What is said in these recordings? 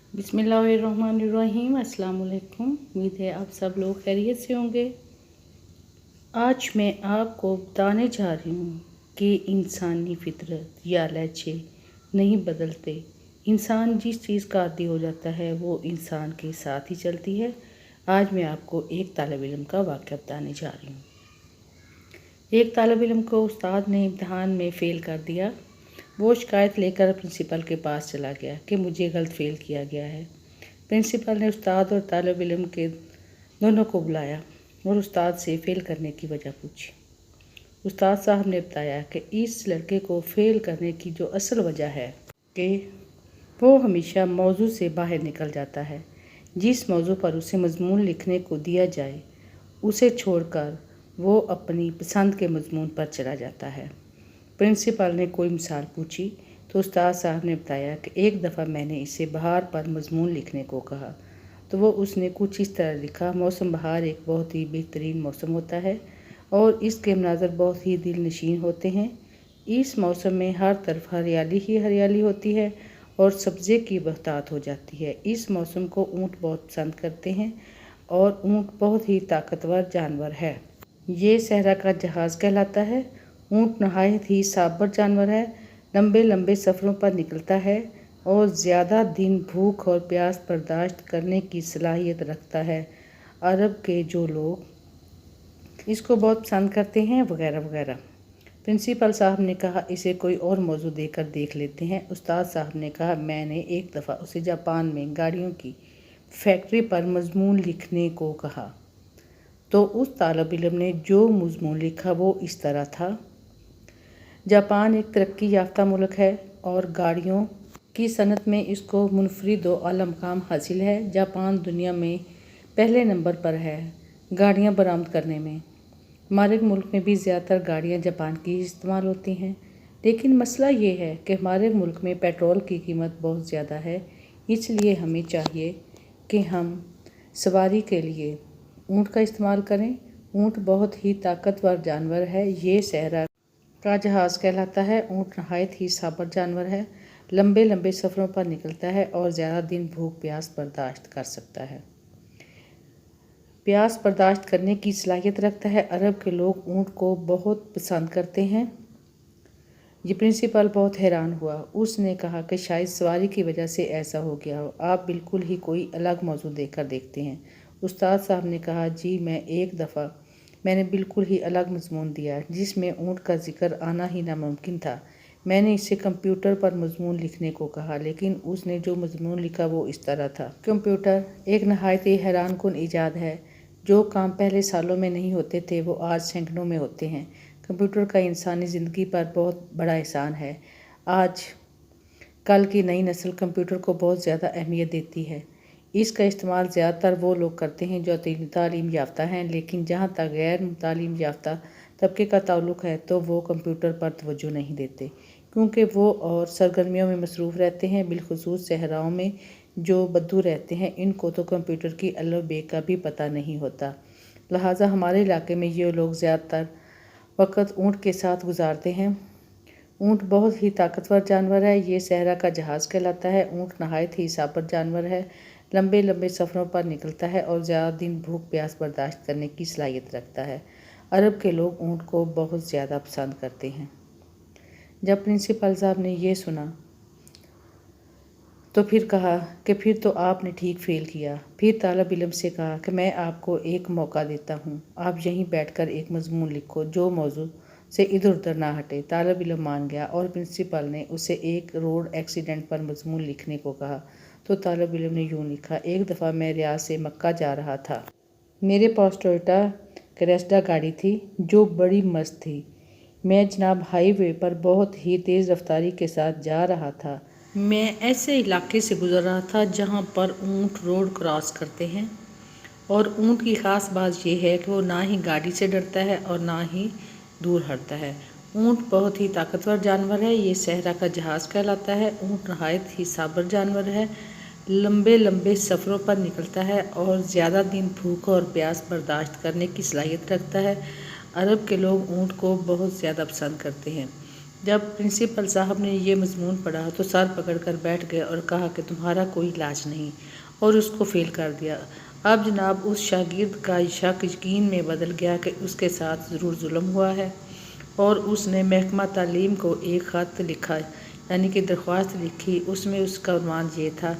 बिस्मिल्लाहिर्रहमानिर्रहीम। अस्सलाम वालेकुम। उम्मीद है आप सब लोग खैरियत से होंगे। आज मैं आपको बताने जा रही हूँ कि इंसानी फितरत या लहजे नहीं बदलते। इंसान जिस चीज़ का आदी हो जाता है वो इंसान के साथ ही चलती है। आज मैं आपको एक तालिब इल्म का वाक़या बताने जा रही हूँ। एक तालिब इल्म को उस्ताद ने इम्तिहान में फ़ेल कर दिया। वो शिकायत लेकर प्रिंसिपल के पास चला गया कि मुझे गलत फ़ेल किया गया है। प्रिंसिपल ने उस्ताद और तालिब इल्म के दोनों को बुलाया और उस्ताद से फ़ेल करने की वजह पूछी। उस्ताद साहब ने बताया कि इस लड़के को फ़ेल करने की जो असल वजह है कि वो हमेशा मौजू से बाहर निकल जाता है। जिस मौजू पर उसे मज़मून लिखने को दिया जाए उसे छोड़कर वो अपनी पसंद के मज़मून पर चला जाता है। प्रिंसिपल ने कोई मिसाल पूछी तो उस्ताद साहब ने बताया कि एक दफ़ा मैंने इसे बहार पर मज़मून लिखने को कहा तो वो उसने कुछ इस तरह लिखा। मौसम बहार एक बहुत ही बेहतरीन मौसम होता है और इसके मनाज़र बहुत ही दिल नशीन होते हैं। इस मौसम में हर तरफ हरियाली ही हरियाली होती है और सब्ज़े की बहतात हो जाती है। इस मौसम को ऊँट बहुत पसंद करते हैं और ऊँट बहुत ही ताकतवर जानवर है। ये सहरा का जहाज़ कहलाता है। ऊँट नहायत ही साबर जानवर है। लंबे लंबे सफ़रों पर निकलता है और ज़्यादा दिन भूख और प्यास बर्दाश्त करने की सलाहियत रखता है। अरब के जो लोग इसको बहुत पसंद करते हैं वगैरह वगैरह। प्रिंसिपल साहब ने कहा इसे कोई और मौजू देकर देख लेते हैं। उस्ताद साहब ने कहा मैंने एक दफ़ा उसे जापान में गाड़ियों की फैक्ट्री पर मज़मून लिखने को कहा तो उस तालिब इल्म ने जो मज़मून लिखा वो इस तरह था। जापान एक तरक्की याफ्ता मुल्क है और गाड़ियों की सनत में इसको मुनफरिद व आला मकाम हासिल है। जापान दुनिया में पहले नंबर पर है गाड़ियाँ बरामद करने में। हमारे मुल्क में भी ज़्यादातर गाड़ियाँ जापान की इस्तेमाल होती हैं, लेकिन मसला ये है कि हमारे मुल्क में पेट्रोल की कीमत बहुत ज़्यादा है। इसलिए हमें चाहिए कि हम सवारी के लिए ऊँट का इस्तेमाल करें। ऊँट बहुत ही ताकतवर जानवर है। ये सहरा का जहाज़ कहलाता है। ऊँट नहायत ही साबर जानवर है। लंबे लंबे सफ़रों पर निकलता है और ज़्यादा दिन भूख प्यास बर्दाश्त कर सकता है। प्यास बर्दाश्त करने की सलाहियत रखता है। अरब के लोग ऊँट को बहुत पसंद करते हैं। ये प्रिंसिपल बहुत हैरान हुआ। उसने कहा कि शायद सवारी की वजह से ऐसा हो गया हो। आप बिल्कुल ही कोई अलग मौजू देकर देखते हैं। उस्ताद साहब ने कहा जी एक दफ़ा मैंने बिल्कुल ही अलग मज़मून दिया जिसमें ऊँट का जिक्र आना ही नामुमकिन था। मैंने इसे कंप्यूटर पर मज़मून लिखने को कहा, लेकिन उसने जो मज़मून लिखा वो इस तरह था। कंप्यूटर एक नहायत ही हैरान कुन ईजाद है। जो काम पहले सालों में नहीं होते थे वो आज सैकड़ों में होते हैं। कंप्यूटर का इंसानी ज़िंदगी पर बहुत बड़ा एहसान है। आज कल की नई नस्ल कंप्यूटर को बहुत ज़्यादा अहमियत देती है। इसका इस्तेमाल ज़्यादातर वो लोग करते हैं जो तालीम याफ्ता हैं, लेकिन जहाँ तक गैर तालीम याफ्ता तबके का ताल्लुक़ है तो वो कंप्यूटर पर तवज्जो नहीं देते, क्योंकि वो और सरगर्मियों में मसरूफ़ रहते हैं। बिलखुसूस सहराओं में जो बद्दू रहते हैं इनको तो कंप्यूटर की अल्फ़ बे का भी पता नहीं होता। लिहाजा हमारे इलाके में ये लोग ज़्यादातर वक़्त ऊँट के साथ गुजारते हैं। ऊँट बहुत ही ताकतवर जानवर है। ये सहरा का जहाज़ कहलाता है। ऊँट नहायत ही साबर जानवर है। लंबे लंबे सफ़रों पर निकलता है और ज़्यादा दिन भूख प्यास बर्दाश्त करने की सलाहियत रखता है। अरब के लोग ऊँट को बहुत ज़्यादा पसंद करते हैं। जब प्रिंसिपल साहब ने ये सुना तो फिर कहा कि फिर तो आपने ठीक फ़ेल किया। फिर तालिब इल्म से कहा कि मैं आपको एक मौका देता हूँ, आप यहीं बैठकर एक मज़मून लिखो जो मौजू से इधर उधर ना हटे। तालिब इल्म मान गया और प्रिंसिपल ने उसे एक रोड एक्सीडेंट पर मज़मून लिखने को कहा तो तालिब इल्म ने यूँ लिखा। एक दफ़ा मैं रियाद से मक्का जा रहा था। मेरे पास टोयोटा क्रेस्डा गाड़ी थी जो बड़ी मस्त थी। मैं जनाब हाईवे पर बहुत ही तेज़ रफ्तारी के साथ जा रहा था। मैं ऐसे इलाके से गुज़र रहा था जहाँ पर ऊँट रोड क्रॉस करते हैं और ऊँट की ख़ास बात यह है कि वो ना ही गाड़ी से डरता है और ना ही दूर हटता है। ऊँट बहुत ही ताकतवर जानवर है। ये सहरा का जहाज़ कहलाता है। ऊँट नहायत ही साबर जानवर है। लंबे लंबे सफ़रों पर निकलता है और ज़्यादा दिन भूख और प्यास बर्दाश्त करने की सलाहियत रखता है। अरब के लोग ऊँट को बहुत ज़्यादा पसंद करते हैं। جب پرنسپل صاحب نے یہ مضمون پڑھا تو سر پکڑ کر بیٹھ گئے اور کہا کہ تمہارا کوئی علاج نہیں، اور اس کو فیل کر دیا۔ اب جناب اس شاگرد کا شک یقین میں بدل گیا کہ اس کے ساتھ ضرور ظلم ہوا ہے، اور اس نے محکمہ تعلیم کو ایک خط لکھا، یعنی کہ درخواست لکھی۔ اس میں اس کا عنوان یہ تھا: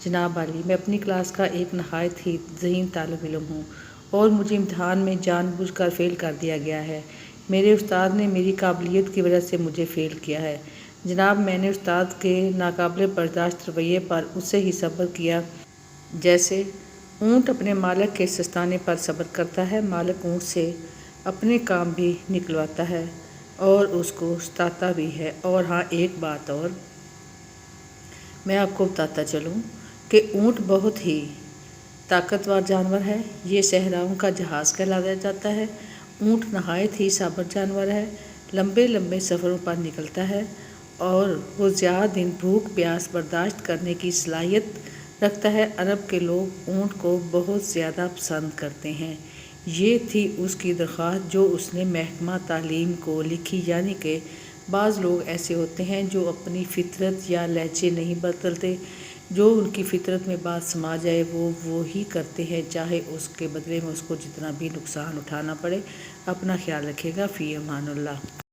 جناب عالی، میں اپنی کلاس کا ایک نہایت ہی ذہین طالب علم ہوں، اور مجھے امتحان میں جان بوجھ کر فیل کر دیا گیا ہے۔ میرے استاد نے میری قابلیت کی وجہ سے مجھے فیل کیا ہے۔ جناب، میں نے استاد کے ناقابل برداشت رویے پر اسے ہی صبر کیا، جیسے اونٹ اپنے مالک کے سستانے پر صبر کرتا ہے۔ مالک اونٹ سے اپنے کام بھی نکلواتا ہے اور اس کو ستاتا بھی ہے۔ اور ہاں، ایک بات اور میں آپ کو بتاتا چلوں کہ اونٹ بہت ہی طاقتور جانور ہے۔ یہ صحراؤں کا جہاز کہلایا جاتا ہے۔ اونٹ نہایت ہی صابر جانور ہے، لمبے لمبے سفروں پر نکلتا ہے، اور وہ زیادہ دن بھوک پیاس برداشت کرنے کی صلاحیت رکھتا ہے۔ عرب کے لوگ اونٹ کو بہت زیادہ پسند کرتے ہیں۔ یہ تھی اس کی درخواست جو اس نے محکمہ تعلیم کو لکھی، یعنی کہ بعض لوگ ایسے ہوتے ہیں جو اپنی فطرت یا لہجے نہیں بدلتے، جو ان کی فطرت میں بات سما جائے وہ وہی کرتے ہیں، چاہے اس کے بدلے میں اس کو جتنا بھی نقصان اٹھانا پڑے۔ اپنا خیال رکھیے گا۔ فی امان اللہ۔